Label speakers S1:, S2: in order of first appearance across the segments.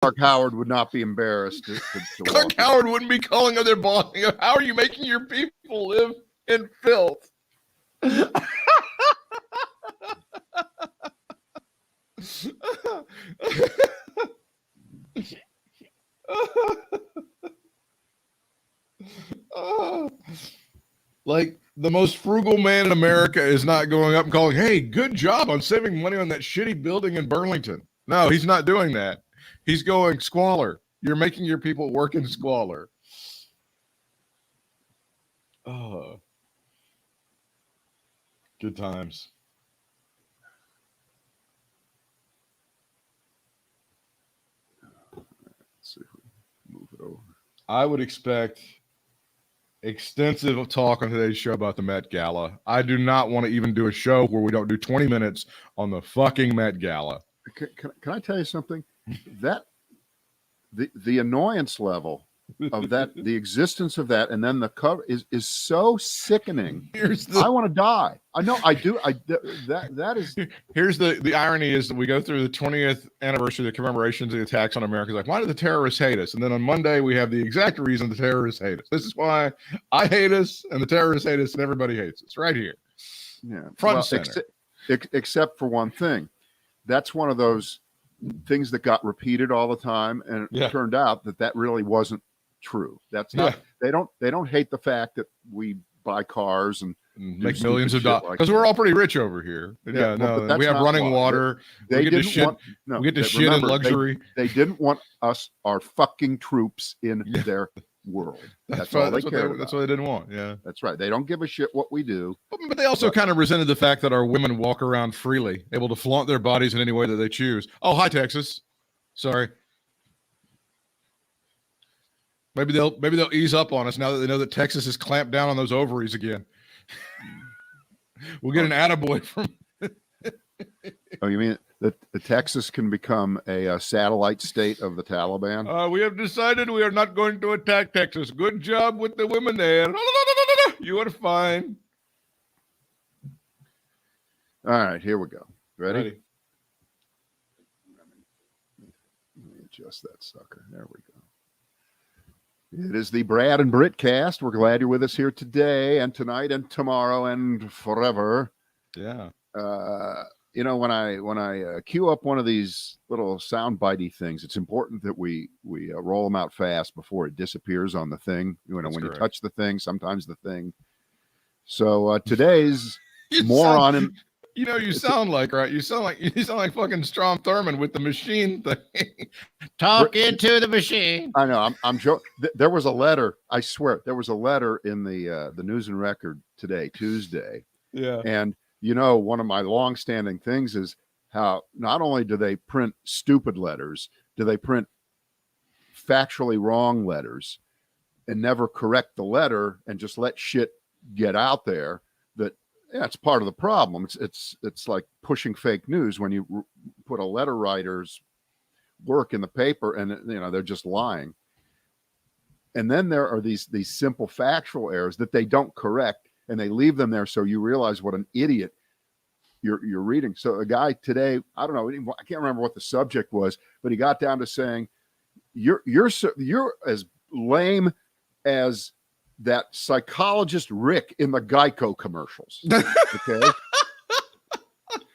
S1: Clark Howard would not be embarrassed.
S2: Clark Howard wouldn't be calling up their boss. How are you making your people live in filth? Like the most frugal man in America is not going up and calling, "Hey, good job on saving money on that shitty building in Burlington." No, he's not doing that. He's going, squalor. You're making your people work in squalor. Oh, good times.
S1: Let's see if we move it over.
S2: I would expect extensive talk on today's show about the Met Gala. I do not want to even do a show where we don't do 20 minutes on the fucking Met Gala.
S1: Can I tell you something? That the annoyance level of that, the existence of that, and then the cover is so sickening. I want to die. I know I do. That is.
S2: Here's the irony is that we go through the 20th anniversary of the commemorations of the attacks on America. Like, why do the terrorists hate us? And then on Monday we have the exact reason the terrorists hate us. This is why I hate us, and the terrorists hate us, and everybody hates us. Right here.
S1: Yeah.
S2: Front center.
S1: Except for one thing. That's one of those things that got repeated all the time, and it turned out that really wasn't true. That's not. They don't hate the fact that we buy cars and
S2: make millions of dollars because we're all pretty rich over here. We have running water. We get to shit in luxury.
S1: They didn't want our fucking troops in their world. That's all they care about.
S2: That's what they didn't want. Yeah,
S1: that's right. They don't give a shit what we do.
S2: But they also kind of resented the fact that our women walk around freely, able to flaunt their bodies in any way that they choose. Oh, hi, Texas. Sorry. Maybe they'll ease up on us now that they know that Texas has clamped down on those ovaries again. We'll get an attaboy from.
S1: Oh, you mean that Texas can become a satellite state of the Taliban?
S2: We have decided we are not going to attack Texas. Good job with the women there. You are fine.
S1: All right, here we go. Ready? Let me adjust that sucker. There we go. It is the Brad and Britt cast. We're glad you're with us here today and tonight and tomorrow and forever.
S2: Yeah.
S1: When I queue up one of these little soundbitey things, it's important that we roll them out fast before it disappears on the thing. When you touch the thing, sometimes the thing. So today's moron and.
S2: You sound like, right? You sound like fucking Strom Thurmond with the machine thing. Talk into the machine.
S1: I know. I'm joking. There was a letter. I swear there was a letter in the News and Record today, Tuesday.
S2: Yeah.
S1: And one of my longstanding things is how not only do they print stupid letters, do they print factually wrong letters and never correct the letter and just let shit get out there that. Yeah, it's part of the problem. It's like pushing fake news when you put a letter writer's work in the paper and they're just lying. And then there are these simple factual errors that they don't correct and they leave them there so you realize what an idiot you're reading. So a guy today, I don't know, I can't remember what the subject was, but he got down to saying you're as lame as that psychologist Rick in the Geico commercials. Okay.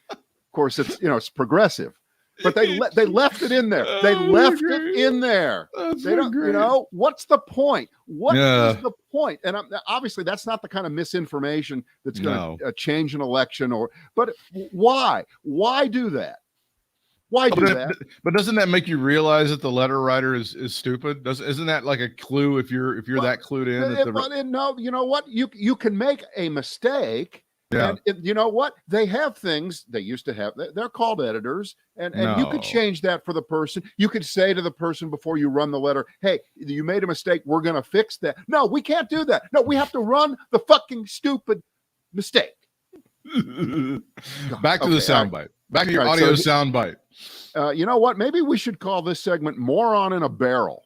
S1: Of course, it's progressive, but they left it in there. They left it in there. They don't. What's the point? What is the point? And obviously, that's not the kind of misinformation that's going to change an election. But why? Why do that? Why do that?
S2: But doesn't that make you realize that the letter writer is stupid? Isn't that like a clue if you're that clued in?
S1: No, you know what? You can make a mistake.
S2: Yeah.
S1: And you know what? They have things they used to have. They're called editors, and you could change that for the person. You could say to the person before you run the letter, "Hey, you made a mistake. We're going to fix that." No, we can't do that. No, we have to run the fucking stupid mistake.
S2: Back to the soundbite. Back to your audio soundbite.
S1: You know what? Maybe we should call this segment "Moron in a Barrel."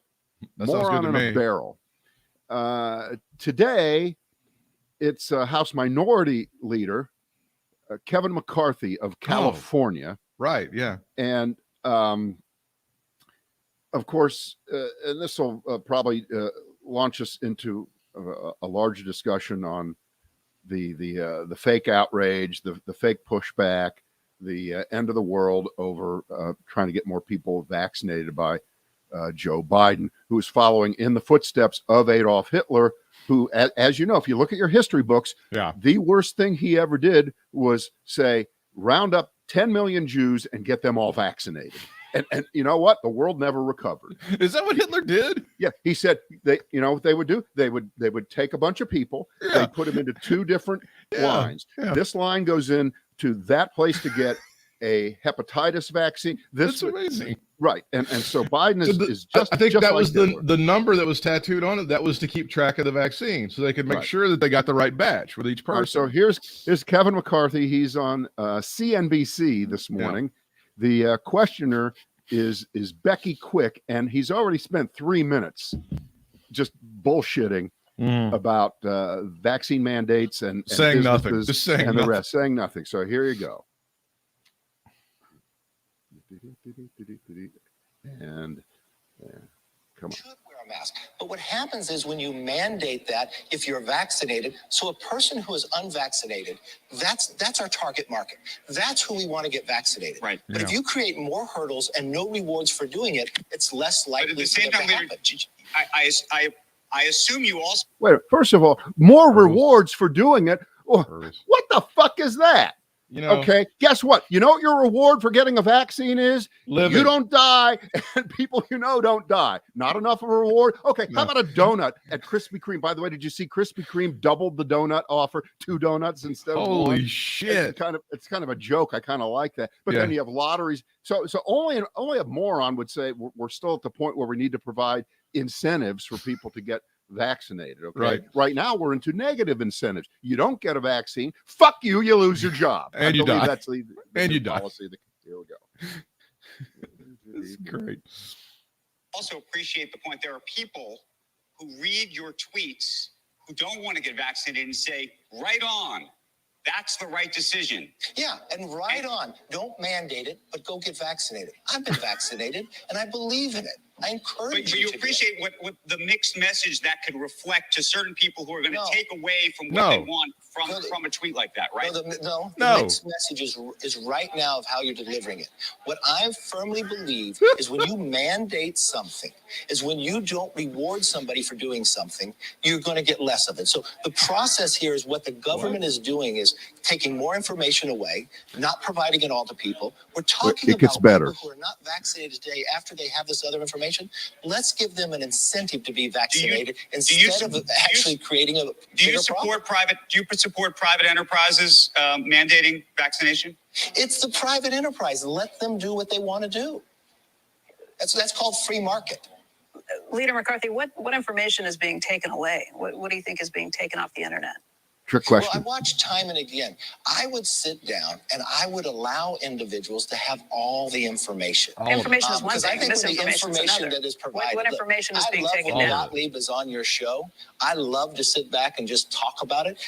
S2: That sounds good to me.
S1: A barrel. Today, it's House Minority Leader Kevin McCarthy of California.
S2: Right. Yeah.
S1: And of course, and this will probably launch us into a larger discussion on the fake outrage, the fake pushback, the end of the world over trying to get more people vaccinated by Joe Biden, who is following in the footsteps of Adolf Hitler, who, as you know, if you look at your history books, the worst thing he ever did was say, round up 10 million Jews and get them all vaccinated. And you know what? The world never recovered.
S2: Is that what Hitler did?
S1: Yeah, he said you know what they would do? They would take a bunch of people, they put them into two different lines. This line goes in to that place to get a hepatitis vaccine. That's
S2: amazing.
S1: Right. And so Biden is just,
S2: I think
S1: just
S2: that
S1: like
S2: was
S1: Hitler.
S2: the number that was tattooed on it. That was to keep track of the vaccine so they could make sure that they got the right batch with each person.
S1: So here's Kevin McCarthy. He's on CNBC this morning. The questioner is Becky Quick, and he's already spent 3 minutes just bullshitting about vaccine mandates and
S2: saying nothing, just saying
S1: and
S2: nothing.
S1: The rest, saying nothing. So here you go. And come on.
S3: Should wear a mask. But what happens is when you mandate that, if you're vaccinated, so a person who is unvaccinated, that's our target market. That's who we want to get vaccinated.
S4: Right.
S3: But if you create more hurdles and no rewards for doing it, it's less likely
S4: but at the same time,
S3: to happen.
S4: I assume you also.
S1: Wait, first of all, more rewards for doing it. Well, what the fuck is that?
S2: You know,
S1: okay, guess what? You know what your reward for getting a vaccine is?
S2: Living.
S1: You don't die, and people you know don't die. Not enough of a reward? Okay, how about a donut at Krispy Kreme? By the way, did you see Krispy Kreme doubled the donut offer, 2 donuts instead of 1?
S2: Holy shit.
S1: It's kind of a joke. I kind of like that. But then you have lotteries. So only a moron would say we're still at the point where we need to provide incentives for people to get vaccinated. Okay, right now we're into negative incentives. You don't get a vaccine, fuck you, you lose your job,
S2: and you die.
S1: That's the
S2: and you
S1: policy.
S2: Die.
S1: Here we go.
S2: That's great.
S4: Also appreciate the point. There are people who read your tweets who don't want to get vaccinated and say, "Right on, that's the right decision."
S3: Yeah, and right on. Don't mandate it, but go get vaccinated. I've been vaccinated, and I believe in it. I encourage
S4: but you appreciate what the mixed message that could reflect to certain people who are going to take away from what they want from a tweet like that, right?
S3: The mixed message is right now of how you're delivering it. What I firmly believe is when you mandate something, is when you don't reward somebody for doing something, you're going to get less of it. So the process here is what the government is doing is taking more information away, not providing it all to people. We're talking about people who are not vaccinated today after they have this other information. Let's give them an incentive to be vaccinated instead of actually creating a bigger problem.
S4: Do you support private enterprises mandating vaccination?
S3: It's the private enterprise. Let them do what they want to do. That's called free market.
S5: Leader McCarthy, what information is being taken away? What do you think is being taken off the internet?
S1: Trick question.
S3: Well, I watched time and again. I would sit down and I would allow individuals to have all the information.
S5: Information is one thing.
S3: I think the
S5: Misinformation is
S3: information
S5: another.
S3: that is provided.
S5: What information is being taken
S3: down?
S5: down?
S3: Gottlieb is on your show. I love to sit back and just talk about it.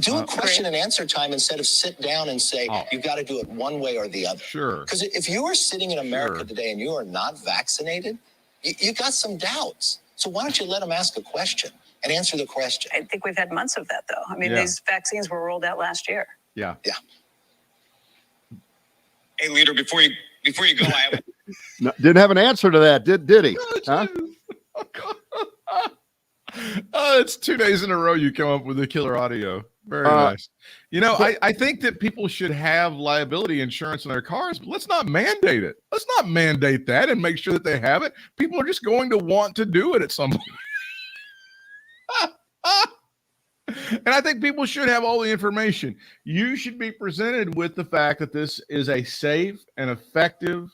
S3: Do a question and answer time instead of sit down and say, you got to do it one way or the other.
S2: Sure.
S3: Because if you are sitting in America today and you are not vaccinated, you got some doubts. So why don't you let them ask a question and answer the question?
S5: I think we've had months of that, though. I mean, these vaccines were rolled out last year.
S2: Yeah.
S4: Hey, leader, before you go, I have
S1: didn't have an answer to that, did he? Huh?
S2: It's 2 days in a row you come up with the killer audio. Very nice. You know, I think that people should have liability insurance in their cars, but let's not mandate it. Let's not mandate that and make sure that they have it. People are just going to want to do it at some point. And I think people should have all the information. You should be presented with the fact that this is a safe and effective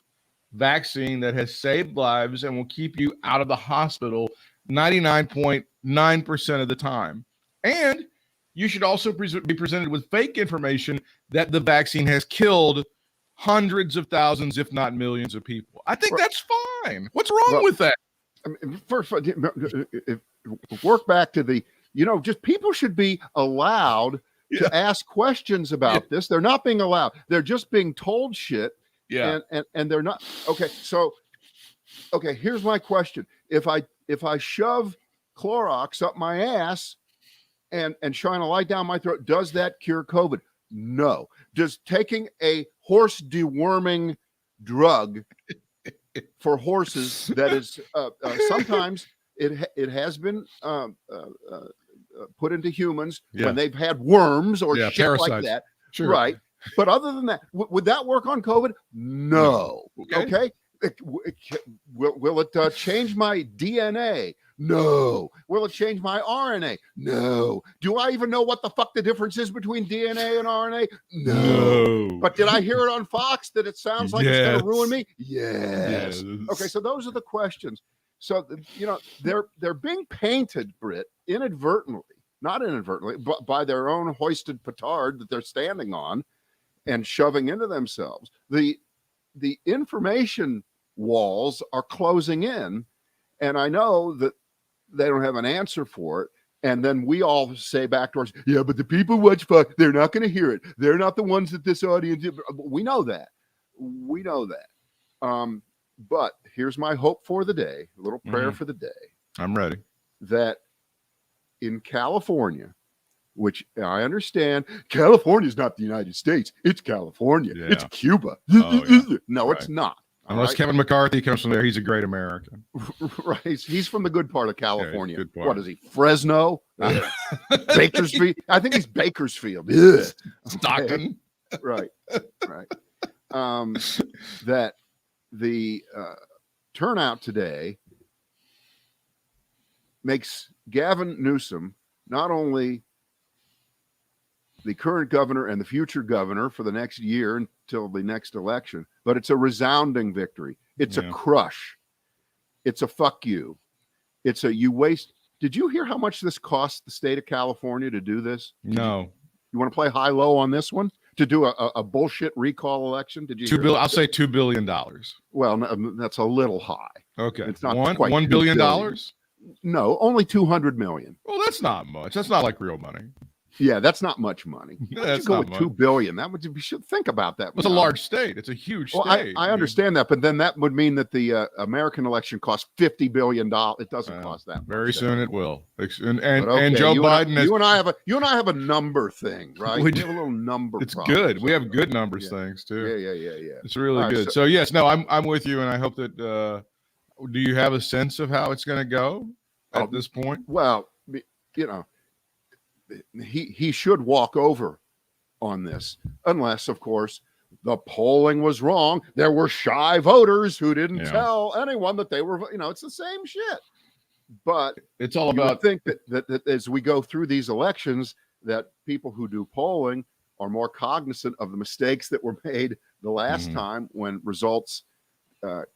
S2: vaccine that has saved lives and will keep you out of the hospital 99.9% of the time. And you should also be presented with fake information that the vaccine has killed hundreds of thousands, if not millions of people. I think that's fine. What's wrong with that?
S1: I mean, first, work back to the, just people should be allowed to ask questions about this. They're not being allowed. They're just being told shit.
S2: Yeah.
S1: And they're not. Okay. So Okay, here's my question. If I shove Clorox up my ass and shine a light down my throat, does that cure COVID? No. Does taking a horse deworming drug for horses that is sometimes it has been put into humans when they've had worms or shit
S2: parasites.
S1: like that,
S2: Sure.
S1: right? But other than that, would that work on COVID? No. Okay. Will it change my DNA? No. Will it change my RNA? No. Do I even know what the fuck the difference is between DNA and RNA? No. But did I hear it on Fox that it sounds like it's going to ruin me? Yes. Okay, so those are the questions. So, they're being painted, Britt, not inadvertently, but by their own hoisted petard that they're standing on and shoving into themselves. The information walls are closing in, and I know that they don't have an answer for it. And then we all say back to us, yeah, but the people who watch Fox, they're not going to hear it. They're not the ones that this audience. We know that. But here's my hope for the day, a little prayer for the day.
S2: I'm ready.
S1: That in California, which I understand, California is not the United States. It's California.
S2: Yeah.
S1: It's Cuba. No,
S2: Right.
S1: It's not.
S2: Unless Kevin McCarthy comes from there, he's a great American.
S1: Right. He's from the good part of California.
S2: Good part.
S1: What is he? Fresno? Bakersfield? I think he's Bakersfield. Ugh.
S2: Stockton.
S1: Right. That the turnout today makes Gavin Newsom not only the current governor and the future governor for the next year until the next election, but it's a resounding victory. It's a crush. It's a fuck you. It's a you waste. Did you hear how much this cost the state of California to do this?
S2: No.
S1: You want to play high-low on this one? To do a bullshit recall election? Did you?
S2: I'll say $2 billion.
S1: Well, no, that's a little high.
S2: Okay.
S1: It's not
S2: $1
S1: quite
S2: billion?
S1: No, only 200 million.
S2: Well, that's not much. That's not like real money.
S1: Yeah, that's not much money.
S2: That's
S1: go
S2: not
S1: with
S2: much.
S1: $2 billion. That would, you should think about that.
S2: It's a large state. It's a huge state.
S1: I understand that, but then that would mean that the American election costs $50 billion. It doesn't cost that much.
S2: Very soon it will. And
S1: okay,
S2: Joe Biden
S1: you and I have a number thing, right? We have a little number.
S2: It's good. We have good numbers things too.
S1: Yeah.
S2: It's really good. So yes, no, I'm with you, and I hope that. Do you have a sense of how it's going to go at this point?
S1: Well, he should walk over on this, unless, of course, the polling was wrong. There were shy voters who didn't tell anyone that they were. It's the same shit. But
S2: it's all about.
S1: I think that as we go through these elections, that people who do polling are more cognizant of the mistakes that were made the last time when results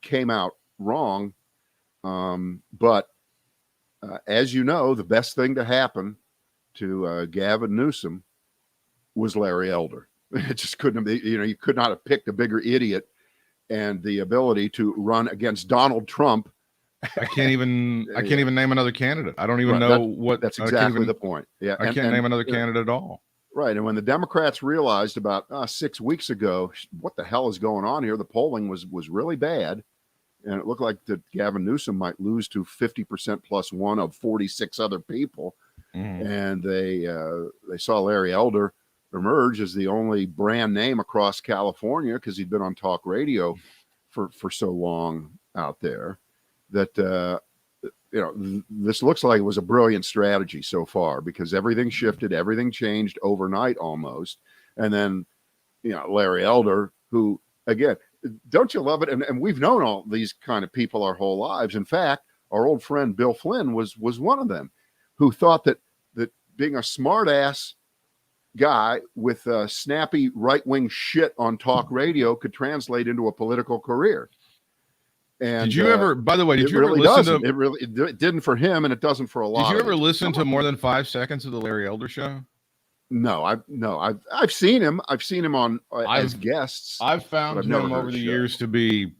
S1: came out wrong. But as you know, the best thing to happen to Gavin Newsom was Larry Elder. It just couldn't have, you could not have picked a bigger idiot, and the ability to run against Donald Trump.
S2: I can't even name another candidate. I don't even know what.
S1: That's exactly the point. Yeah.
S2: I can't name another candidate at all.
S1: Right. And when the Democrats realized about 6 weeks ago, what the hell is going on here? The polling was really bad. And it looked like that Gavin Newsom might lose to 50% plus one of 46 other people. And they saw Larry Elder emerge as the only brand name across California, because he'd been on talk radio for so long out there, that this looks like it was a brilliant strategy so far, because everything shifted, everything changed overnight almost. And then Larry Elder, who, again, don't you love it? And we've known all these kind of people our whole lives. In fact, our old friend Bill Flynn was one of them, who thought that being a smart ass guy with snappy right-wing shit on talk radio could translate into a political career. And
S2: did you ever, by the way, did you
S1: really
S2: ever listen to
S1: it didn't for him, and it doesn't for a lot.
S2: Did you ever listen to more than 5 seconds of the Larry Elder Show?
S1: No, I've seen him. I've seen him on as guests.
S2: I've found him over the years to be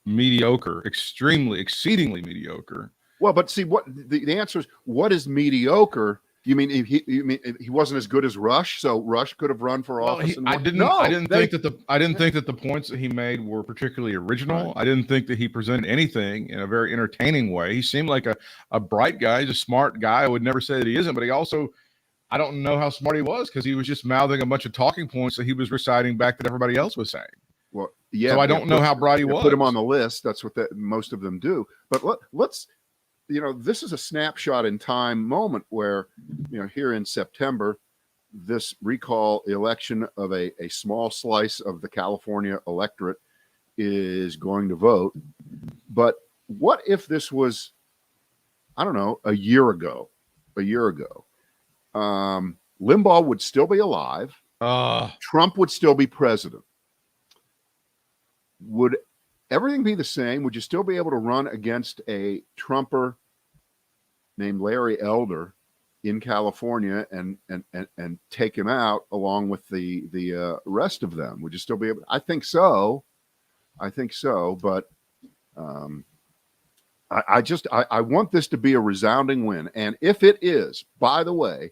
S2: mediocre, exceedingly mediocre.
S1: Well, but see, what the answer is, what is mediocre You mean he wasn't as good as Rush, so Rush could have run for office?
S2: I didn't think that the points that he made were particularly original.
S1: Right.
S2: I didn't think that he presented anything in a very entertaining way. He seemed like a bright guy. He's a smart guy. I would never say that he isn't, but he also, I don't know how smart he was because he was just mouthing a bunch of talking points that he was reciting back that everybody else was saying.
S1: Well, yeah.
S2: So I don't know how bright he was.
S1: Put him on the list. That's what most of them do. But let's. This is a snapshot in time moment where, here in September, this recall election of a small slice of the California electorate is going to vote. But what if this was, I don't know, a year ago? Limbaugh would still be alive. Trump would still be president. Would everything be the same? Would you still be able to run against a Trumper named Larry Elder in California and take him out along with the rest of them? Would you still be able? I think so. But I want this to be a resounding win. And if it is, by the way,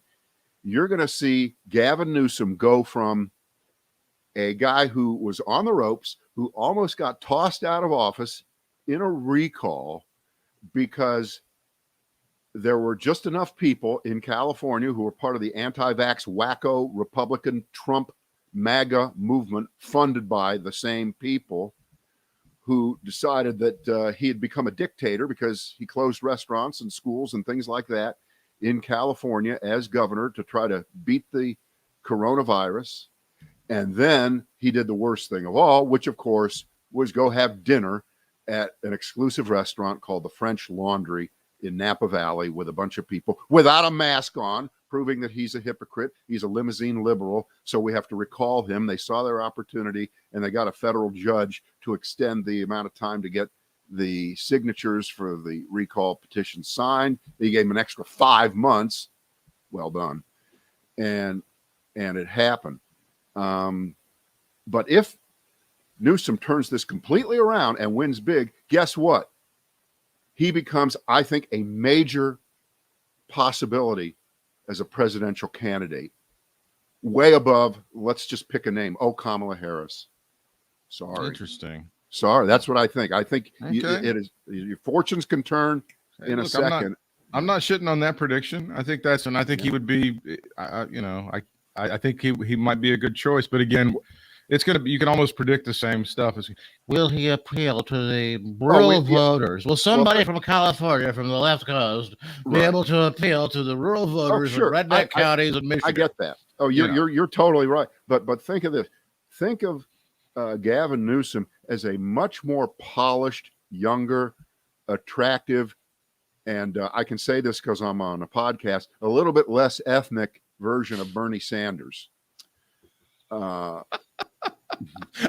S1: you're going to see Gavin Newsom go from a guy who was on the ropes, who almost got tossed out of office in a recall because there were just enough people in California who were part of the anti-vax wacko Republican Trump MAGA movement funded by the same people who decided that he had become a dictator because he closed restaurants and schools and things like that in California as governor to try to beat the coronavirus. And then he did the worst thing of all, which, of course, was go have dinner at an exclusive restaurant called the French Laundry in Napa Valley with a bunch of people without a mask on, proving that he's a hypocrite. He's a limousine liberal, so we have to recall him. They saw their opportunity, and they got a federal judge to extend the amount of time to get the signatures for the recall petition signed. They gave him an extra 5 months. Well done. And it happened. But if Newsom turns this completely around and wins big, guess what? He becomes, I think, a major possibility as a presidential candidate, way above, let's just pick a name, Kamala Harris. Sorry.
S2: Interesting.
S1: Sorry, that's what I think. I think
S2: Okay.
S1: it is. Your fortunes can turn in a second.
S2: I'm not shitting on that prediction. I think I think he would be, I think he might be a good choice. But again, it's going to be, you can almost predict the same stuff.
S6: Will he appeal to the rural voters? Will somebody from California, from the left coast, be able to appeal to the rural voters in redneck counties of Michigan?
S1: I get that. Oh, you're totally right. But think of this. Think of Gavin Newsom as a much more polished, younger, attractive, and I can say this because I'm on a podcast, a little bit less ethnic version of Bernie Sanders.
S2: I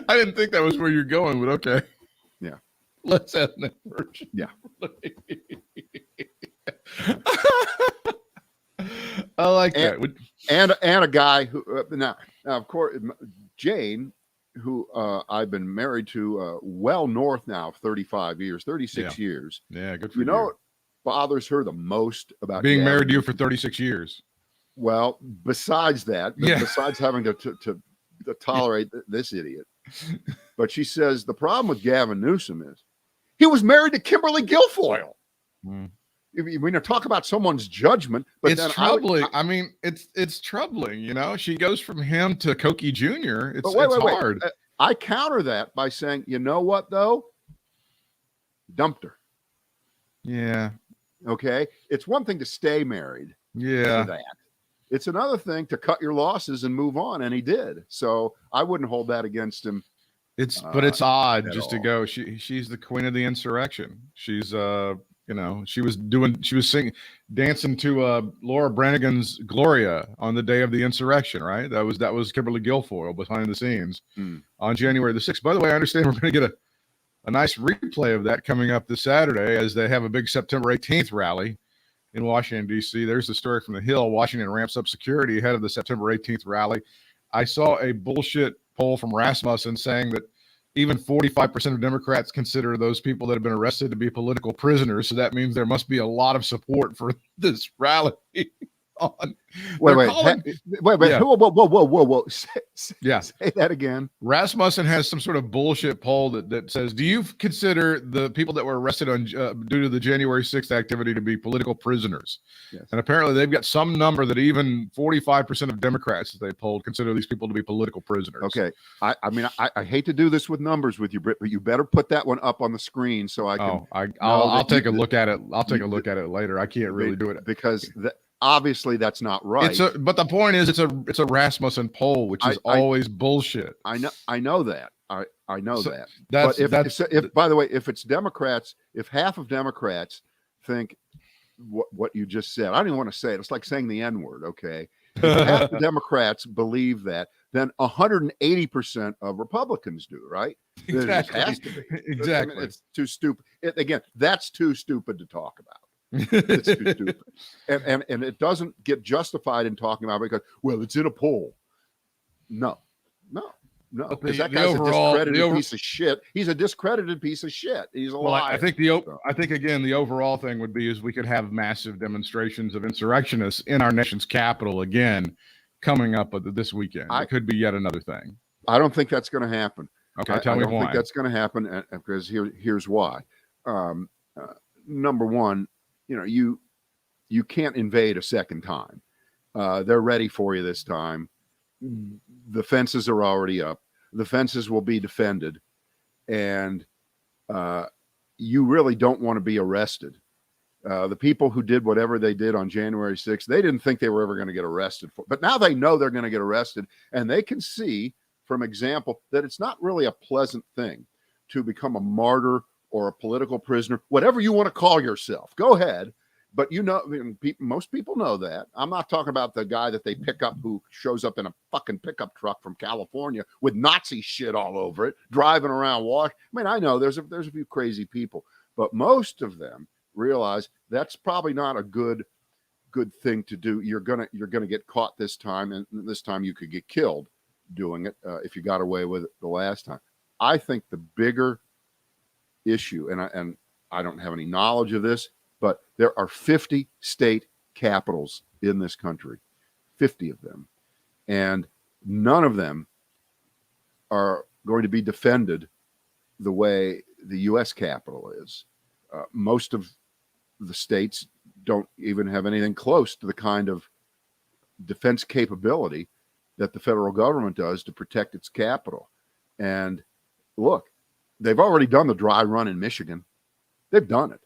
S2: didn't think that was where you're going, but okay.
S1: Yeah.
S2: Let's have that version.
S1: Yeah.
S2: I like that.
S1: And a guy who now of course Jane, who I've been married to well north now of 35 years, 36 years.
S2: Yeah, good for you.
S1: You know what bothers her the most about
S2: being married to you for 36 years?
S1: Well, besides that, besides having to tolerate this idiot. But she says the problem with Gavin Newsom is he was married to Kimberly Guilfoyle. We talk about someone's judgment, but
S2: it's troubling. It's troubling. You know, she goes from him to Cokie Jr. It's hard.
S1: I counter that by saying, you know what, though? Dumped her.
S2: Yeah.
S1: Okay. It's one thing to stay married.
S2: Yeah.
S1: For that. It's another thing to cut your losses and move on, and he did. So I wouldn't hold that against him.
S2: But it's odd just to go. She's the queen of the insurrection. She's she was dancing to Laura Branigan's Gloria on the day of the insurrection, right? That was Kimberly Guilfoyle behind the scenes on January the 6th. By the way, I understand we're going to get a nice replay of that coming up this Saturday as they have a big September 18th rally in Washington, D.C. There's the story from the Hill. Washington ramps up security ahead of the September 18th rally. I saw a bullshit poll from Rasmussen saying that even 45% of Democrats consider those people that have been arrested to be political prisoners. So that means there must be a lot of support for this rally on.
S1: Wait.
S2: Yeah.
S1: Whoa.
S2: Yeah.
S1: Say that again.
S2: Rasmussen has some sort of bullshit poll that says, do you consider the people that were arrested on due to the January 6th activity to be political prisoners?
S1: Yes.
S2: And apparently they've got some number that even 45% of Democrats that they polled consider these people to be political prisoners.
S1: Okay. I mean, I hate to do this with numbers with you, Britt, but you better put that one up on the screen so I can.
S2: I'll take a look at it. I'll take a look at it later. I can't really do it
S1: because obviously that's not right.
S2: But the point is, it's a Rasmussen poll, which is always bullshit.
S1: I know that. I know
S2: So
S1: that.
S2: that's-
S1: But
S2: that's-
S1: if by the way, if it's Democrats, if half of Democrats think what you just said, I don't even want to say it. It's like saying the N-word. Okay. If half the Democrats believe that, then 180% of Republicans do, right?
S2: Exactly.
S1: It has to be.
S2: Exactly.
S1: I mean, it's too stupid. Again, that's too stupid to talk about. It's too stupid. And it doesn't get justified in talking about it because, well, it's in a poll. No. Because that guy's a discredited piece of shit. He's a discredited piece of shit. He's a liar.
S2: I think again, the overall thing would be is we could have massive demonstrations of insurrectionists in our nation's capital again coming up this weekend. It could be yet another thing.
S1: I don't think that's going to happen.
S2: Okay, tell me why.
S1: I don't think that's going to happen because here's why. Number one, you can't invade a second time. They're ready for you this time. The fences are already up. The fences will be defended, and you really don't want to be arrested. The people who did whatever they did on January 6th, they didn't think they were ever going to get arrested for, but now they know they're going to get arrested, and they can see from example that it's not really a pleasant thing to become a martyr or a political prisoner, whatever you want to call yourself. Go ahead. But most people know that. I'm not talking about the guy that they pick up who shows up in a fucking pickup truck from California with Nazi shit all over it, driving around Washington. I mean, I know there's a few crazy people, but most of them realize that's probably not a good thing to do. You're gonna get caught this time, and this time you could get killed doing it if you got away with it the last time. I think the bigger issue, and I don't have any knowledge of this, but there are 50 state capitals in this country, 50 of them, and none of them are going to be defended the way the U.S. Capitol is. Most of the states don't even have anything close to the kind of defense capability that the federal government does to protect its capital. And look, they've already done the dry run in Michigan. They've done it.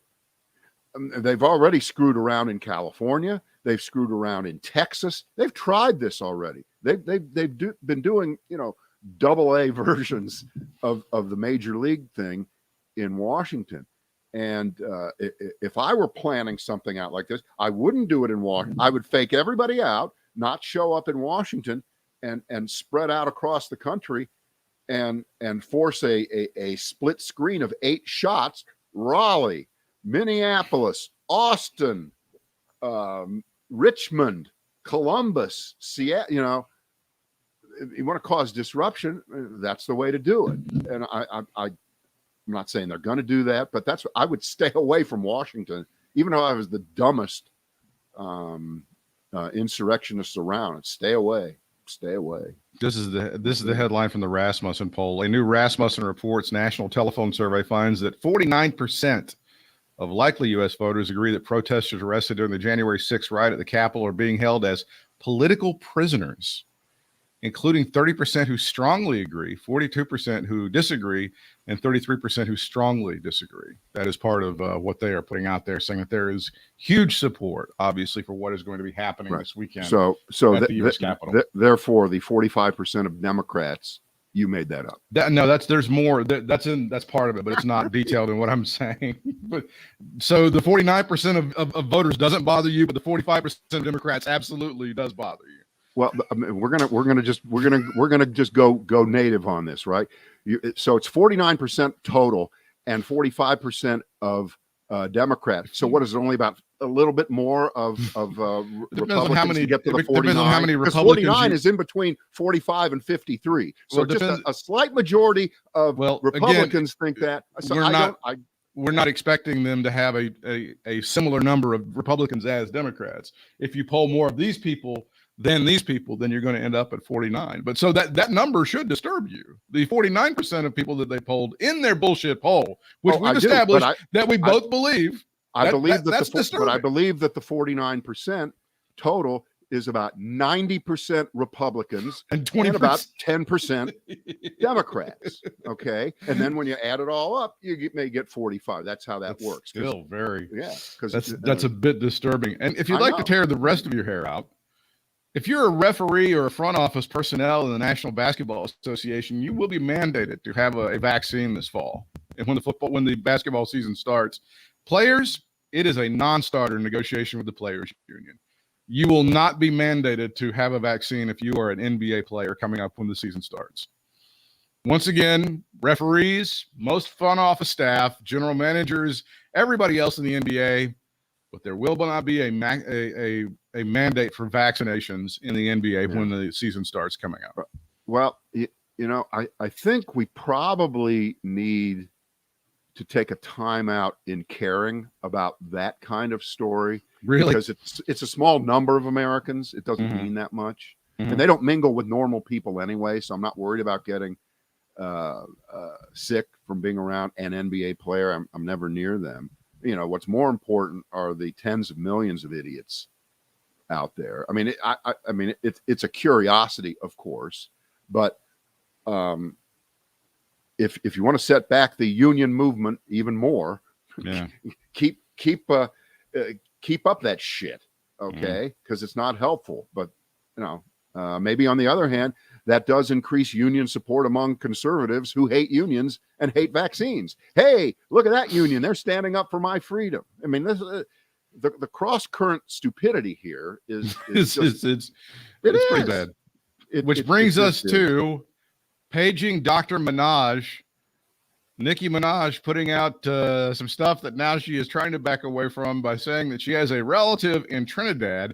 S1: They've already screwed around in California. They've screwed around in Texas. They've tried this already. They've been doing, AA versions of the major league thing in Washington. And if I were planning something out like this, I wouldn't do it in Washington. I would fake everybody out, not show up in Washington, and spread out across the country and force a split screen of 8 shots. Raleigh, Minneapolis, Austin, Richmond, Columbus, Seattle. If you want to cause disruption, that's the way to do it. And I'm not saying they're going to do that, but I would stay away from Washington, even though I was the dumbest insurrectionist around. Stay away.
S2: This is the headline from the Rasmussen poll. A new Rasmussen Reports national telephone survey finds that 49% of likely U.S. voters agree that protesters arrested during the January 6th riot at the Capitol are being held as political prisoners, including 30% who strongly agree, 42% who disagree, and 33% who strongly disagree. That is part of what they are putting out there, saying that there is huge support, obviously, for what is going to be happening this weekend.
S1: So
S2: at the U.S. Capitol.
S1: Therefore, the 45% of Democrats, you made that up.
S2: There's more. That's part of it, but it's not detailed in what I'm saying. But so the 49% of voters doesn't bother you, but the 45% of Democrats absolutely does bother you.
S1: Well, I mean, we're gonna just go native on this, right? So it's 49% total and 45% of Democrats. So what is it? Only about a little bit more of Republicans to get to the 49.
S2: Depends on how many
S1: Republicans. 49 is in between 45 and 53. So just a slight majority of Republicans think that. So
S2: we're not expecting them to have a similar number of Republicans as Democrats. If you poll more of these people than these people, then you're going to end up at 49. But so that number should disturb you. The 49% of people that they polled in their bullshit poll, which we've established that we both believe.
S1: I believe that
S2: disturbing.
S1: But I believe that the 49% total is about 90% Republicans
S2: and 20%.
S1: and about 10% Democrats. Okay. And then when you add it all up, you may get 45. That's how that works.
S2: Still very,
S1: because
S2: that's a bit disturbing. And if you'd like to tear the rest of your hair out, if you're a referee or a front office personnel in the National Basketball Association, you will be mandated to have a vaccine this fall. And when the basketball season starts, players, it is a non-starter negotiation with the players union. You will not be mandated to have a vaccine if you are an NBA player coming up when the season starts. Once again, referees, most front office staff, general managers, everybody else in the NBA, but there will not be a mandate for vaccinations in the NBA when the season starts coming up.
S1: Well, I think we probably need to take a time out in caring about that kind of story.
S2: Really?
S1: Because it's a small number of Americans. It doesn't mean that much. And they don't mingle with normal people anyway, so I'm not worried about getting sick from being around an NBA player. I'm never near them. What's more important are the tens of millions of idiots out there. I mean, it's a curiosity, of course, but if you want to set back the union movement even more, keep up that shit, okay? Because it's not helpful. But maybe on the other hand, that does increase union support among conservatives who hate unions and hate vaccines. Hey, look at that union. They're standing up for my freedom. I mean, this the cross-current stupidity here is
S2: it's pretty bad. Which brings us to paging Dr. Minaj. Nicki Minaj putting out some stuff that now she is trying to back away from by saying that she has a relative in Trinidad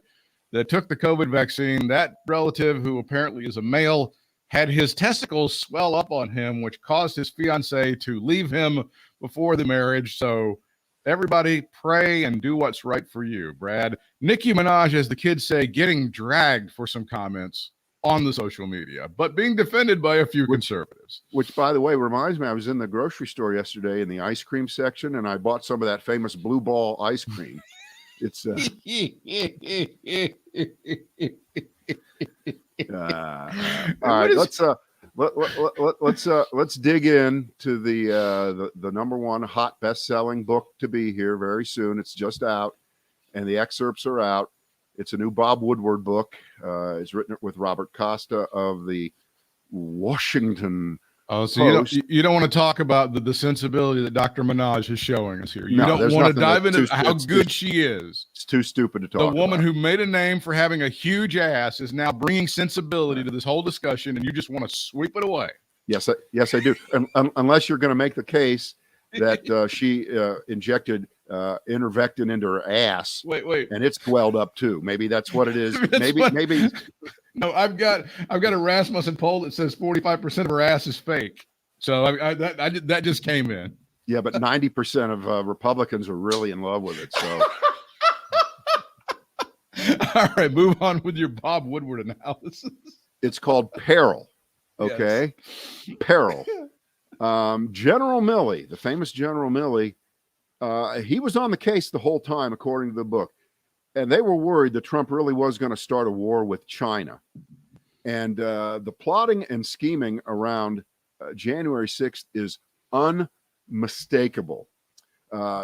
S2: that took the COVID vaccine. That relative, who apparently is a male, had his testicles swell up on him, which caused his fiance to leave him before the marriage. So everybody pray and do what's right for you, Brad. Nicki Minaj, as the kids say, getting dragged for some comments on the social media, but being defended by a few conservatives.
S1: Which, by the way, reminds me, I was in the grocery store yesterday in the ice cream section, and I bought some of that famous Blue Ball ice cream. It's all right. Let's dig in to the number one hot best-selling book to be here very soon. It's just out, and the excerpts are out. It's a new Bob Woodward book. It's written with Robert Costa of the Washington Post.
S2: You don't want to talk about the sensibility that Dr. Minaj is showing us here. You don't want to dive into how good she is.
S1: It's too stupid to talk about.
S2: The woman who made a name for having a huge ass is now bringing sensibility to this whole discussion, and you just want to sweep it away.
S1: Yes, I do. Unless you're going to make the case that she injected Intervectin into her ass.
S2: Wait,
S1: and it's swelled up too. Maybe that's what it is. Maybe.
S2: No, I've got a Rasmussen poll that says 45% of her ass is fake. So that just came in.
S1: Yeah, but 90% of Republicans are really in love with it. So.
S2: All right, move on with your Bob Woodward analysis.
S1: It's called Peril. Okay, yes. Peril. General Milley, the famous General Milley, he was on the case the whole time, according to the book. And they were worried that Trump really was going to start a war with China. And the plotting and scheming around January 6th is unmistakable.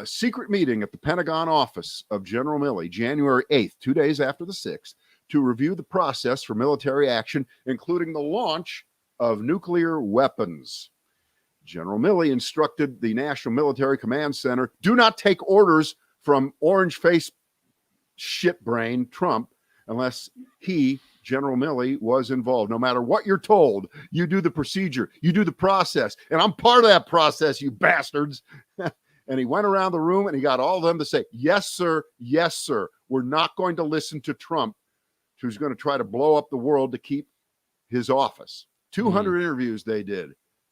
S1: Secret meeting at the Pentagon office of General Milley, January 8th, 2 days after the 6th, to review the process for military action, including the launch of nuclear weapons. General Milley instructed the National Military Command Center, do not take orders from orange-faced shitbrain Trump unless he, General Milley, was involved. No matter what you're told, you do the procedure, you do the process, and I'm part of that process, you bastards. And he went around the room and he got all of them to say, yes, sir, yes, sir. We're not going to listen to Trump, who's going to try to blow up the world to keep his office. 200 interviews they did.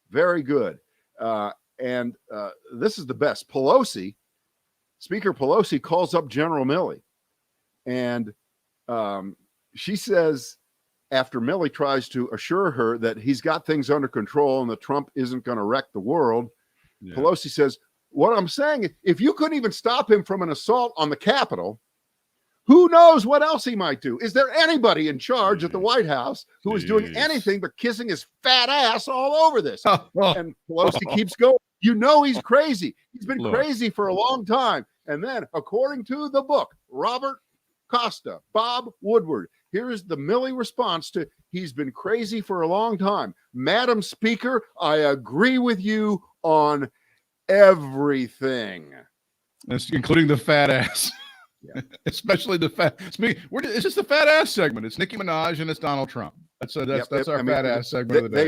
S1: Very good. And this is the best. Speaker Pelosi calls up General Milley, and she says, after Milley tries to assure her that he's got things under control and that Trump isn't going to wreck the world, Pelosi says, what I'm saying is, if you couldn't even stop him from an assault on the Capitol, who knows what else he might do? Is there anybody in charge at the White House who is doing anything but kissing his fat ass all over this? And Pelosi keeps going. You know he's crazy. He's been crazy for a long time. And then, according to the book, Robert Costa, Bob Woodward, here is the Milley response to, he's been crazy for a long time. Madam Speaker, I agree with you on everything.
S2: That's including the fat ass. Yeah. Especially the fat. It's just the fat ass segment. It's Nicki Minaj and it's Donald Trump. That's our fat ass segment of the day.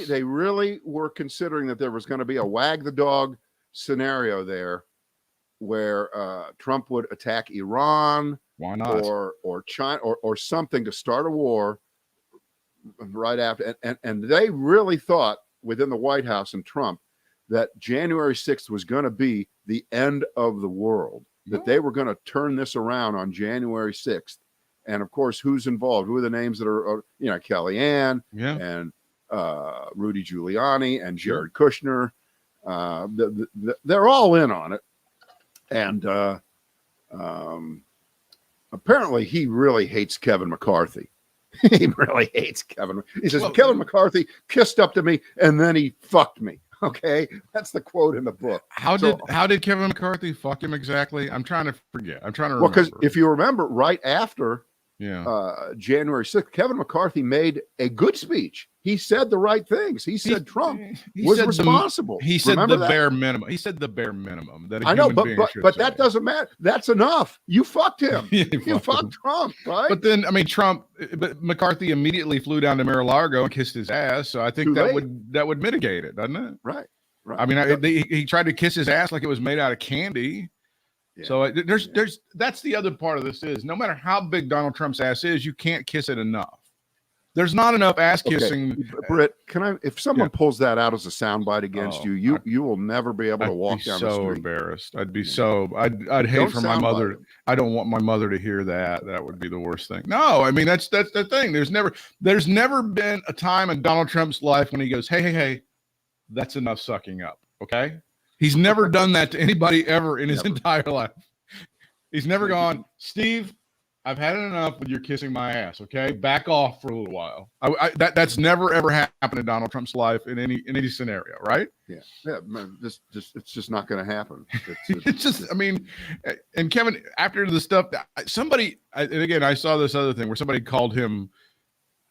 S1: They really were considering that there was going to be a wag the dog scenario there, where Trump would attack Iran,
S2: why not,
S1: or China, or something to start a war right after. And they really thought within the White House and Trump that January 6th was going to be the end of the world. That they were going to turn this around on January 6th. And of course, who's involved? Who are the names that are, Kellyanne and Rudy Giuliani and Jared Kushner. They're all in on it. And apparently he really hates Kevin McCarthy. He really hates Kevin. He says, Kevin McCarthy kissed up to me and then he fucked me. Okay, that's the quote in the book.
S2: How did Kevin McCarthy fuck him exactly? I'm trying to forget. I'm trying to remember.
S1: Well, because if you remember, right after January 6th, Kevin McCarthy made a good speech. He said the right things. He said Trump was responsible.
S2: He said the bare minimum. He said the bare minimum. That
S1: I know, but that doesn't matter. That's enough. You fucked him. You fucked Trump, right?
S2: But then, but McCarthy immediately flew down to Mar-a-Lago and kissed his ass. So I think that would mitigate it, doesn't it?
S1: Right.
S2: I mean, he tried to kiss his ass like it was made out of candy. Yeah. So that's the other part of this is, no matter how big Donald Trump's ass is, you can't kiss it enough. There's not enough ass kissing.
S1: Okay. Britt, if someone pulls that out as a soundbite against you will never be able to walk down the street.
S2: So embarrassed. I'd hate for my mother. I don't want my mother to hear that. That would be the worst thing. No, I mean, that's the thing. There's never been a time in Donald Trump's life when he goes, hey, that's enough sucking up. Okay. He's never done that to anybody ever in his entire life. He's never gone, Steve, I've had enough with your kissing my ass. Okay, back off for a little while. That's never ever happened in Donald Trump's life in any scenario, right?
S1: Yeah. It's just not going to happen.
S2: It's just, I mean, and Kevin, after the stuff, and again, I saw this other thing where somebody called him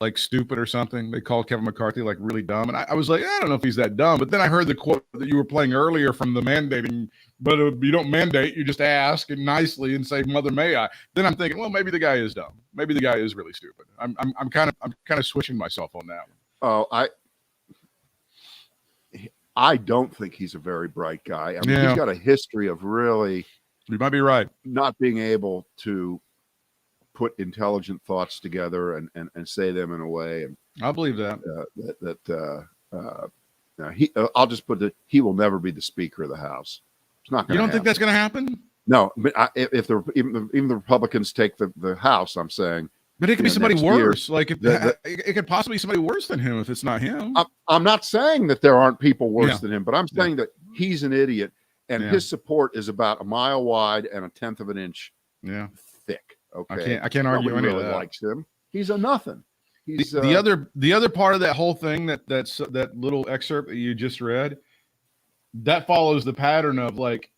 S2: like stupid or something. They called Kevin McCarthy like really dumb, and I was like, I don't know if he's that dumb. But then I heard the quote that you were playing earlier from the mandating. But you don't mandate, you just ask and nicely and say, "Mother, may I?" Then I'm thinking, well, maybe the guy is dumb. Maybe the guy is really stupid. I'm kind of switching myself on that one.
S1: Oh, I don't think he's a very bright guy. I mean, he's got a history of really,
S2: you might be right,
S1: not being able to put intelligent thoughts together and say them in a way. And
S2: I believe that.
S1: I'll just put it. He will never be the Speaker of the House. It's not going to.
S2: You don't think that's going to happen?
S1: No, but if even the Republicans take the House, I'm saying.
S2: But it could be somebody worse. Like it could possibly be somebody worse than him if it's not him.
S1: I'm not saying that there aren't people worse than him, but I'm saying that he's an idiot, and his support is about a mile wide and a tenth of an inch thick. Okay,
S2: I can't argue any of that.
S1: Likes him. He's a nothing. He's
S2: the other part of that whole thing that's that little excerpt that you just read. That follows the pattern of like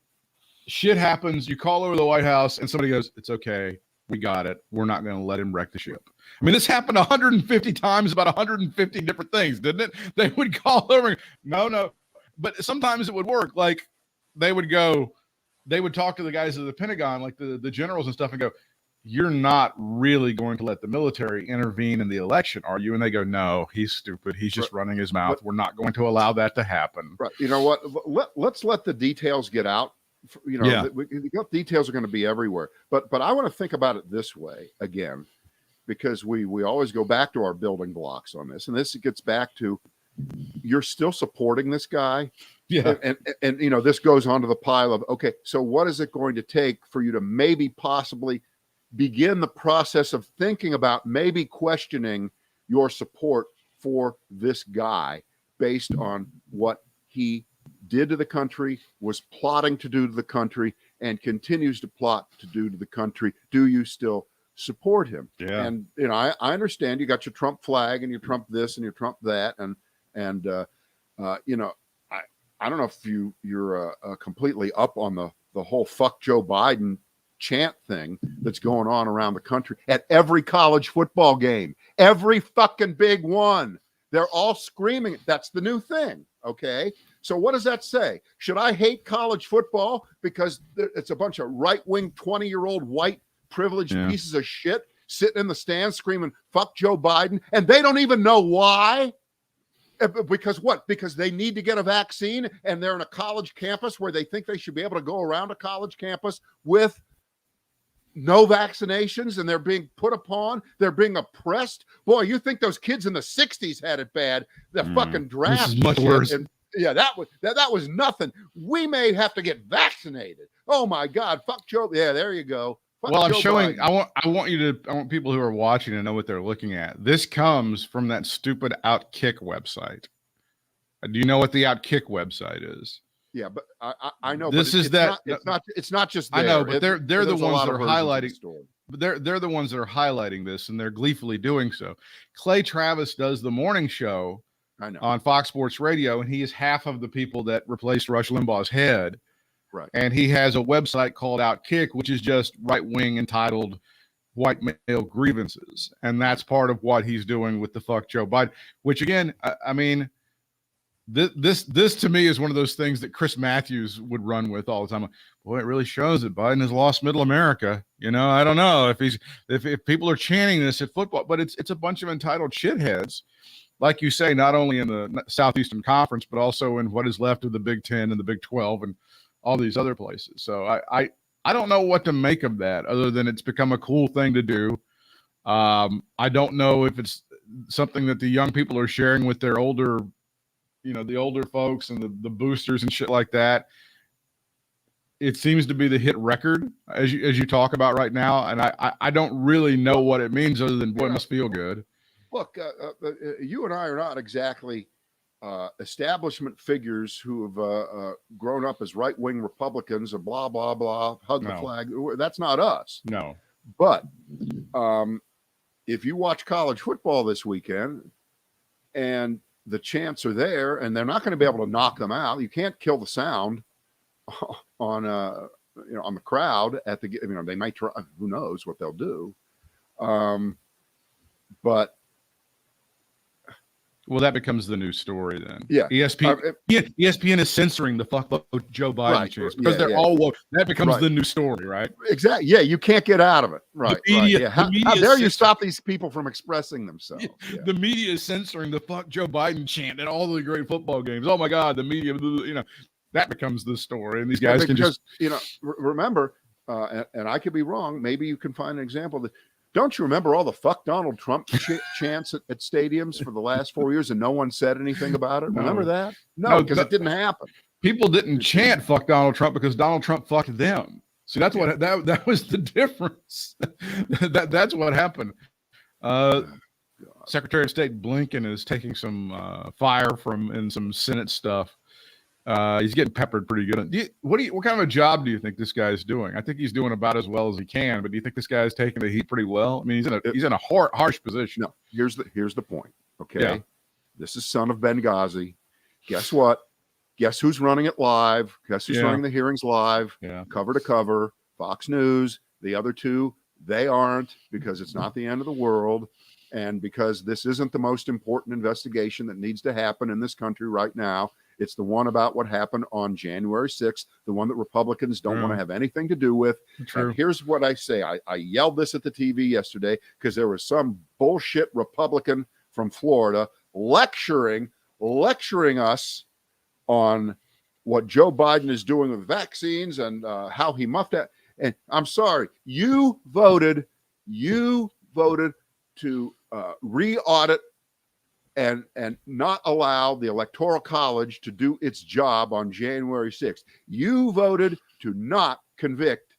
S2: shit happens. You call over the White House and somebody goes, "It's okay. We got it. We're not going to let him wreck the ship." I mean, this happened 150 times about 150 different things, didn't it? They would call over. No. But sometimes it would work. Like they would talk to the guys of the Pentagon, like the generals and stuff, and go, "You're not really going to let the military intervene in the election, are you?" And they go, "No, he's stupid. He's just running his mouth. We're not going to allow that to happen."
S1: Right. You know what? Let's let the details get out. The details are going to be everywhere. But I want to think about it this way again, because we always go back to our building blocks on this. And this gets back to you're still supporting this guy.
S2: Yeah.
S1: And you know, this goes on to the pile of, okay, so what is it going to take for you to maybe possibly begin the process of thinking about maybe questioning your support for this guy based on what he did to the country, was plotting to do to the country, and continues to plot to do to the country? Do you still support him?
S2: Yeah.
S1: And you know, I understand you got your Trump flag and your Trump this and your Trump that, and you know, I don't know if you're completely up on the whole "fuck Joe Biden" chant thing that's going on around the country at every college football game, every fucking big one. They're all screaming. That's the new thing. Okay. So what does that say? Should I hate college football because it's a bunch of right-wing 20-year-old white privileged pieces of shit sitting in the stands screaming "fuck Joe Biden" and they don't even know why? Because what? Because they need to get a vaccine and they're in a college campus where they think they should be able to go around a college campus with no vaccinations, and they're being put upon, they're being oppressed. Boy, you think those kids in the 60s had it bad? The fucking draft.
S2: This is much worse.
S1: And, yeah, that was nothing. We may have to get vaccinated. Oh my God, fuck Joe. Yeah, there you go. Fuck
S2: well, I'm
S1: Joe
S2: showing.
S1: Biden.
S2: I want people who are watching to know what they're looking at. This comes from that stupid Outkick website. Do you know what the Outkick website is?
S1: Yeah, but I know.
S2: This
S1: but
S2: is that.
S1: It's not just there.
S2: I know, but they're the ones that are highlighting. But they're the ones that are highlighting this, and they're gleefully doing so. Clay Travis does the morning show on Fox Sports Radio, and he is half of the people that replaced Rush Limbaugh's head.
S1: Right.
S2: And he has a website called Outkick, which is just right-wing entitled white male grievances. And that's part of what he's doing with the fuck Joe Biden, which again, I mean, this to me is one of those things that Chris Matthews would run with all the time. Boy, it really shows that Biden has lost middle America. You know, I don't know if people are chanting this at football, but it's a bunch of entitled shitheads, like you say, not only in the Southeastern Conference, but also in what is left of the Big Ten and the Big 12 and all these other places. So I don't know what to make of that, other than it's become a cool thing to do. I don't know if it's something that the young people are sharing with their older, the older folks and the boosters and shit like that. It seems to be the hit record as you talk about right now. And I don't really know what it means other than, boy, it must feel good.
S1: Look, you and I are not exactly establishment figures who have grown up as right-wing Republicans and blah, blah, blah, hug the flag. That's not us.
S2: No.
S1: But if you watch college football this weekend and the chants are there and they're not going to be able to knock them out, you can't kill the sound on the crowd at the, they might try, who knows what they'll do. But
S2: well, that becomes the new story then.
S1: Yeah.
S2: ESPN is censoring the fuck Joe Biden chants because they're all woke. That becomes the new story, right?
S1: Exactly. Yeah, you can't get out of it. Right.
S2: The media,
S1: Yeah. How dare you stop these people from expressing themselves? Yeah.
S2: The media is censoring the fuck Joe Biden chant at all the great football games. Oh my God, the media, that becomes the story. And these guys can just,
S1: remember, and I could be wrong. Maybe you can find an example that. Don't you remember all the "fuck Donald Trump" chants at stadiums for the last 4 years, and no one said anything about it? Remember that? No, because it didn't happen.
S2: People didn't chant "fuck Donald Trump" because Donald Trump fucked them. See, that's what that was the difference. That's what happened. Secretary of State Blinken is taking some fire in some Senate stuff. He's getting peppered pretty good. What kind of a job do you think this guy is doing? I think he's doing about as well as he can, but do you think this guy is taking the heat pretty well? I mean, he's in a harsh position.
S1: No, here's the point. Okay, This is son of Benghazi. Guess what? Guess who's running it live? Guess who's running the hearings live?
S2: Yeah.
S1: Cover to cover. Fox News. The other two, they aren't, because it's not the end of the world, and because this isn't the most important investigation that needs to happen in this country right now. It's the one about what happened on January 6th, the one that Republicans don't want to have anything to do with.
S2: True.
S1: And here's what I say. I yelled this at the TV yesterday because there was some bullshit Republican from Florida lecturing us on what Joe Biden is doing with vaccines and how he muffed that. And I'm sorry, you voted to re-audit and not allow the Electoral College to do its job on January 6th. You voted to not convict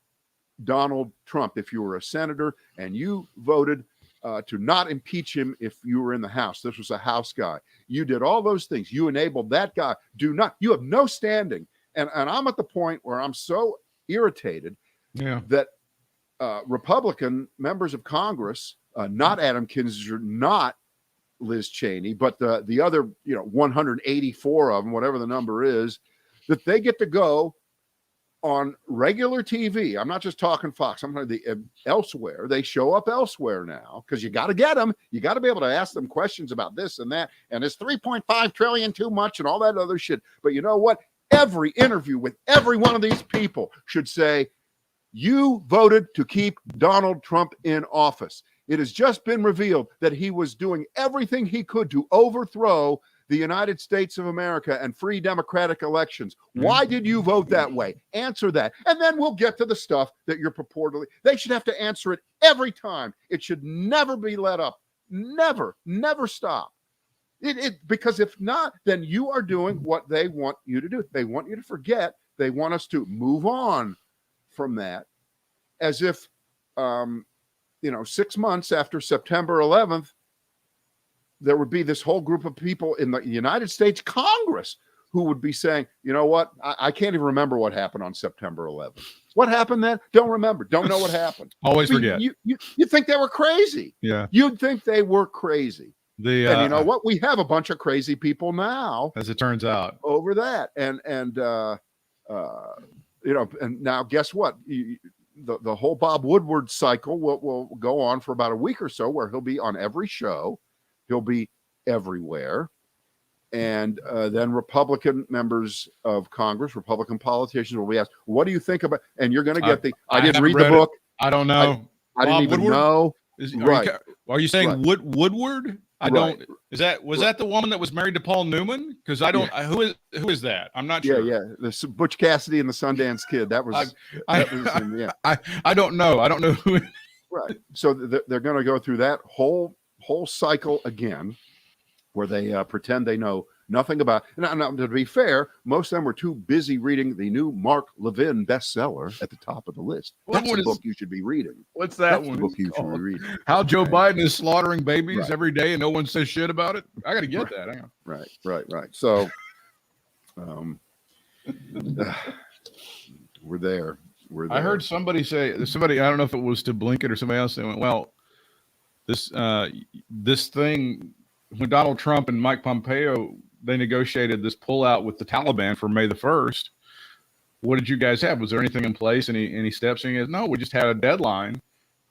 S1: Donald Trump if you were a senator, and you voted to not impeach him if you were in the House. This was a House guy. You did all those things. You enabled that guy. You have no standing. And I'm at the point where I'm so irritated that Republican members of Congress, not Adam Kinzinger, not Liz Cheney, but the other 184 of them, whatever the number is, that they get to go on regular TV. I'm not just talking Fox. I'm talking elsewhere. They show up elsewhere now because you got to get them. You got to be able to ask them questions about this and that. And is 3.5 trillion too much and all that other shit? But you know what? Every interview with every one of these people should say, you voted to keep Donald Trump in office. It has just been revealed that he was doing everything he could to overthrow the United States of America and free democratic elections. Why did you vote that way? Answer that. And then we'll get to the stuff that you're purportedly. They should have to answer it every time. It should never be let up. Never stop. Because if not, then you are doing what they want you to do. They want you to forget. They want us to move on from that as if, 6 months after September 11th, there would be this whole group of people in the United States Congress who would be saying, you know what? I can't even remember what happened on September 11th. What happened then? Don't remember. Don't know what happened.
S2: Always forget.
S1: You think they were crazy.
S2: Yeah.
S1: You'd think they were crazy. And you know what? We have a bunch of crazy people now.
S2: As it turns out.
S1: Over that. And now guess what? The whole Bob Woodward cycle will go on for about a week or so, where he'll be on every show. He'll be everywhere. And then Republican members of Congress, Republican politicians will be asked, what do you think about? And you're going to get I didn't read the book.
S2: I don't know.
S1: I didn't even know.
S2: Are you saying Woodward? I don't. Was that the woman that was married to Paul Newman? Because I don't. Who is that? I'm not sure. Yeah.
S1: The Butch Cassidy and the Sundance Kid. That was.
S2: I don't know. I don't know who.
S1: Right. So they're going to go through that whole cycle again, where they pretend they know nothing about. Now, to be fair, most of them were too busy reading the new Mark Levin bestseller at the top of the list. That's the book you should be reading.
S2: What's that one?
S1: The book you should be reading.
S2: How Joe Biden is slaughtering babies every day and no one says shit about it. I got to get that. Hang on.
S1: Right. So, we're there.
S2: I heard somebody say. I don't know if it was to Blinken or somebody else. They went, well, this thing when Donald Trump and Mike Pompeo, they negotiated this pullout with the Taliban for May the 1st. What did you guys have? Was there anything in place? Any steps? And he goes, no, we just had a deadline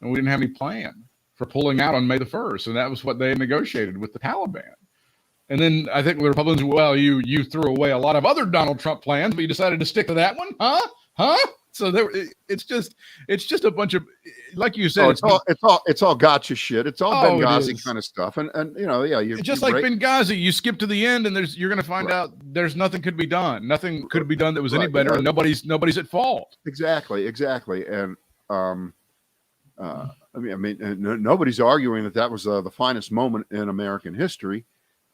S2: and we didn't have any plan for pulling out on May the 1st. And that was what they negotiated with the Taliban. And then I think the Republicans, well, you threw away a lot of other Donald Trump plans, but you decided to stick to that one. Huh? So it's just a bunch of, like you said,
S1: it's all gotcha shit. It's all Benghazi kind of stuff, and you
S2: just like Benghazi. You skip to the end, and you're going to find out there's nothing could be done. Nothing could be done that was any better, and nobody's at fault.
S1: Exactly, and nobody's arguing that was the finest moment in American history.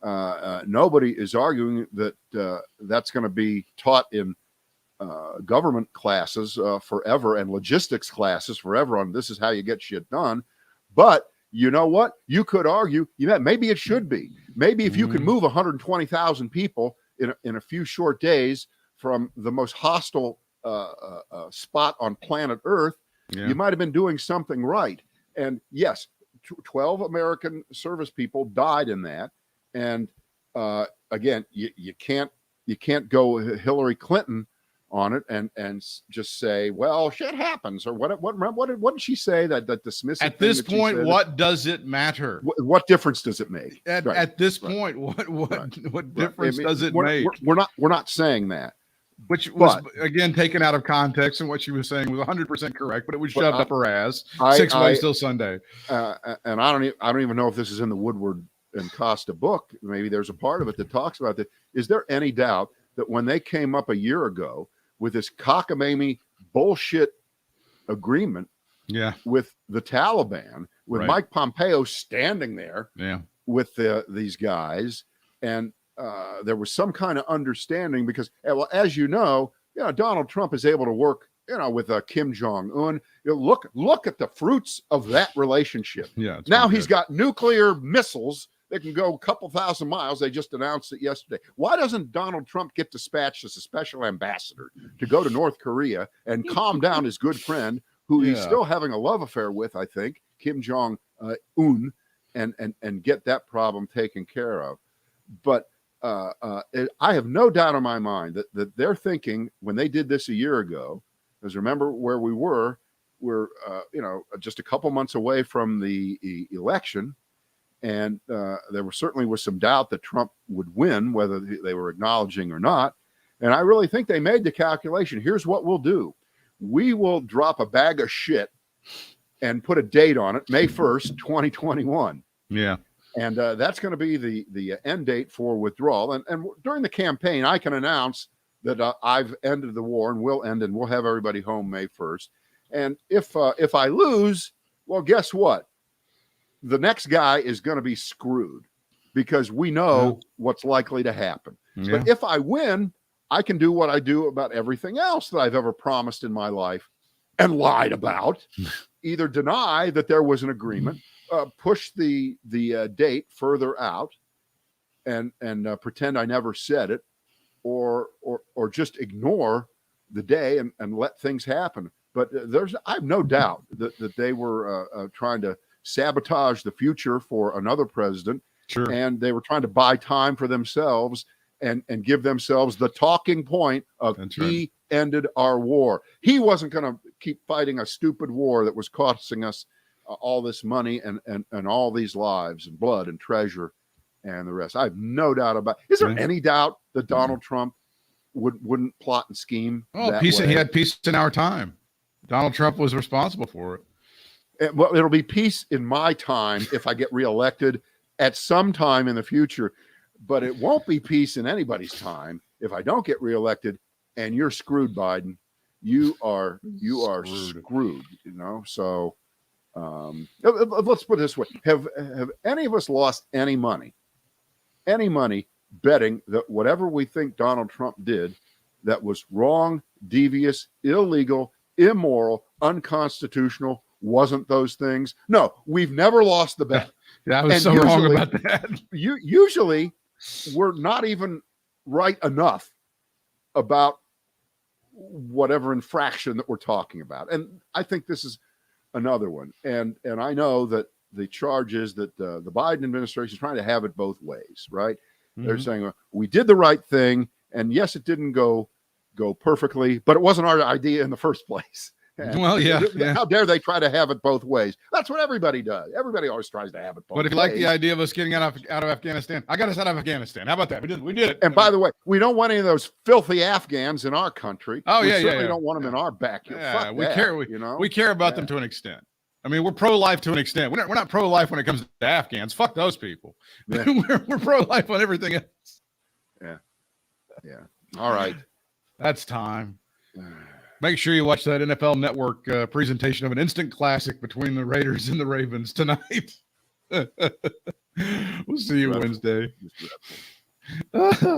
S1: Nobody is arguing that that's going to be taught in government classes forever and logistics classes forever on this is how you get shit done. But you know what? You could argue maybe it should be. Maybe if you can move 120,000 people in a few short days from the most hostile spot on planet Earth, you might have been doing something right. And yes, 12 American service people died in that. And again, you can't go Hillary Clinton on it and just say, well, shit happens, or what did she say that dismissive?
S2: At this point, what does it matter?
S1: What difference does it make?
S2: At this point, what difference does it make?
S1: We're not saying that.
S2: Which was again taken out of context, and what she was saying was 100% correct, but it was shoved up her ass. 6 months till Sunday.
S1: And I don't even know if this is in the Woodward and Costa book. Maybe there's a part of it that talks about that. Is there any doubt that when they came up a year ago with this cockamamie bullshit agreement with the Taliban, with Mike Pompeo standing there with these guys, and there was some kind of understanding because, well, as you know, Donald Trump is able to work, with Kim Jong-un. Look at the fruits of that relationship.
S2: Yeah.
S1: Now he's got nuclear missiles that can go a couple thousand miles. They just announced it yesterday. Why doesn't Donald Trump get dispatched as a special ambassador to go to North Korea and calm down his good friend, who he's still having a love affair with, I think, Kim Jong-un, and get that problem taken care of? But I have no doubt in my mind that they're thinking, when they did this a year ago, because remember where we're just a couple months away from the election, and there certainly was some doubt that Trump would win, whether they were acknowledging or not. And I really think they made the calculation. Here's what we'll do. We will drop a bag of shit and put a date on it, May 1st, 2021.
S2: Yeah.
S1: And that's going to be the end date for withdrawal. And during the campaign, I can announce that I've ended the war and will end, and we'll have everybody home May 1st. And if I lose, well, guess what? The next guy is going to be screwed, because we know what's likely to happen.
S2: Yeah.
S1: But if I win, I can do what I do about everything else that I've ever promised in my life and lied about. Either deny that there was an agreement, push the date further out, and pretend I never said it, or just ignore the day and let things happen. But I have no doubt that they were trying to sabotage the future for another president.
S2: Sure.
S1: And they were trying to buy time for themselves and give themselves the talking point of he ended our war. He wasn't going to keep fighting a stupid war that was costing us all this money and all these lives and blood and treasure and the rest. I have no doubt about it. Is there any doubt that Donald Trump wouldn't plot and scheme?
S2: Oh, he had peace in our time. Donald Trump was responsible for it.
S1: Well, it'll be peace in my time if I get reelected at some time in the future, but it won't be peace in anybody's time if I don't get reelected. And you're screwed, Biden. You are screwed. So let's put it this way: have any of us lost any money betting that whatever we think Donald Trump did that was wrong, devious, illegal, immoral, unconstitutional wasn't those things? No, we've never lost the bet.
S2: I was so wrong about that.
S1: Usually we're not even right enough about whatever infraction that we're talking about. And I think this is another one. And I know that the charge is that the Biden administration is trying to have it both ways, right? Mm-hmm. They're saying, well, we did the right thing. And yes, it didn't go perfectly, but it wasn't our idea in the first place.
S2: Well, yeah.
S1: How dare they try to have it both ways? That's what everybody does. Everybody always tries to have it both ways.
S2: But if you like the idea of us getting out of Afghanistan, I got us out of Afghanistan. How about that? We did it.
S1: And by the way, we don't want any of those filthy Afghans in our country.
S2: Oh,
S1: we certainly don't want them in our backyard.
S2: Yeah, we care about them to an extent. I mean, we're pro-life to an extent. We're not pro-life when it comes to Afghans. Fuck those people. Yeah. we're pro-life on everything else.
S1: Yeah. All right.
S2: That's time. Make sure you watch that NFL Network presentation of an instant classic between the Raiders and the Ravens tonight. We'll see you Wednesday.